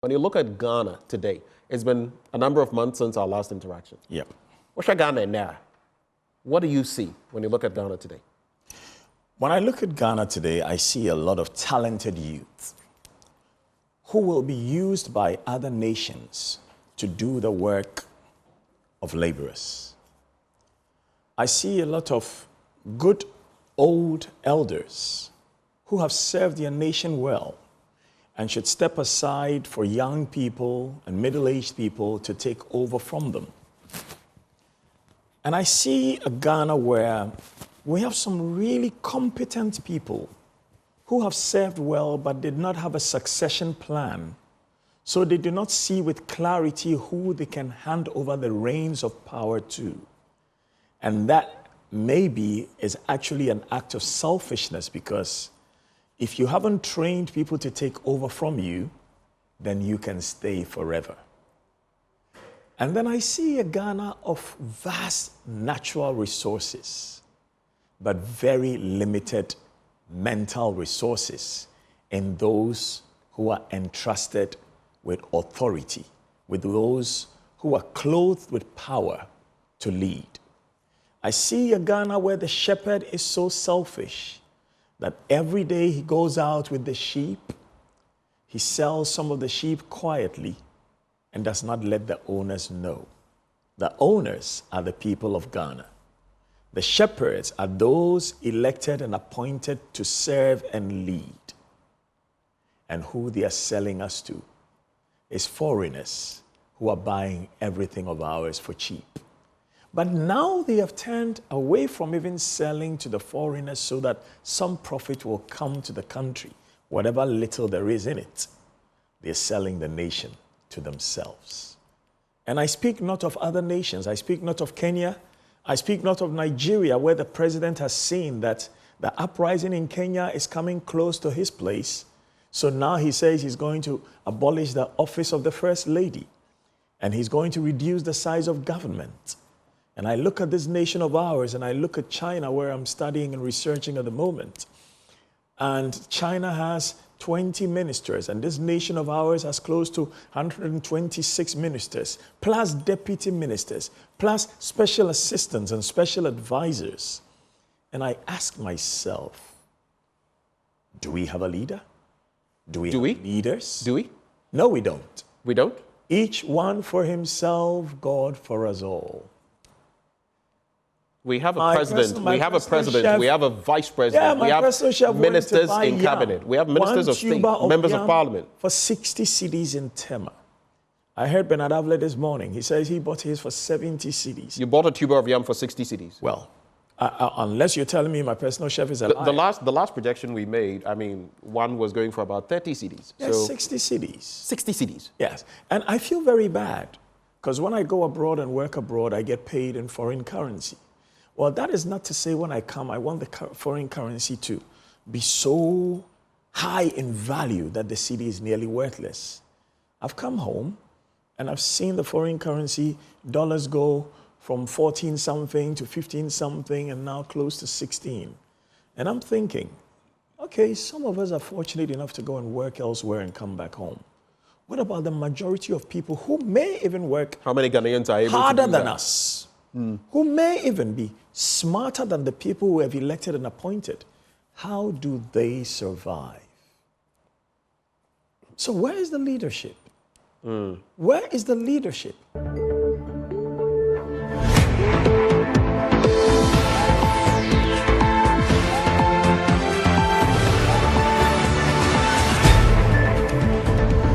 When you look at Ghana today, it's been a number of months since our last interaction. Yep. What's Ghana now? What do you see when you look at Ghana today? When I look at Ghana today, I see a lot of talented youth who will be used by other nations to do the work of laborers. I see a lot of good old elders who have served their nation well and should step aside for young people and middle-aged people to take over from them. And I see a Ghana where we have some really competent people who have served well but did not have a succession plan. So they do not see with clarity who they can hand over the reins of power to. And that maybe is actually an act of selfishness, because if you haven't trained people to take over from you, then you can stay forever. And then I see a Ghana of vast natural resources, but very limited mental resources in those who are entrusted with authority, with those who are clothed with power to lead. I see a Ghana where the shepherd is so selfish that every day he goes out with the sheep, he sells some of the sheep quietly and does not let the owners know. The owners are the people of Ghana. The shepherds are those elected and appointed to serve and lead. And who they are selling us to is foreigners who are buying everything of ours for cheap. But now they have turned away from even selling to the foreigners so that some profit will come to the country, whatever little there is in it. They're selling the nation to themselves. And I speak not of other nations. I speak not of Kenya. I speak not of Nigeria, where the president has seen that the uprising in Kenya is coming close to his place. So now he says he's going to abolish the office of the first lady, and he's going to reduce the size of government. And I look at this nation of ours, and I look at China, where I'm studying and researching at the moment. And China has 20 ministers, and this nation of ours has close to 126 ministers, plus deputy ministers, plus special assistants and special advisors. And I ask myself, do we have a leader? Do we have leaders? Do we? No, we don't. We don't? Each one for himself, God for us all. We have a president, we have a president, we have a vice president, we have ministers in cabinet, we have ministers of state, members of parliament. For 60 cedis in Tema. I heard Bernard Avle this morning. He says he bought his for 70 cedis. You bought a tuber of yam for 60 cedis? Well, unless you're telling me my personal chef is a liar. The last projection we made, I mean, one was going for about 30 cedis. Yes, so 60 cedis. 60 cedis? Yes. And I feel very bad, because when I go abroad and work abroad, I get paid in foreign currency. Well, that is not to say when I come, I want the foreign currency to be so high in value that the cedi is nearly worthless. I've come home and I've seen the foreign currency, dollars go from 14 something to 15 something and now close to 16. And I'm thinking, okay, some of us are fortunate enough to go and work elsewhere and come back home. What about the majority of people who may even work How many Ghanaians are able harder to do than that? us? Who may even be smarter than the people who have elected and appointed? How do they survive? So where is the leadership? Where is the leadership?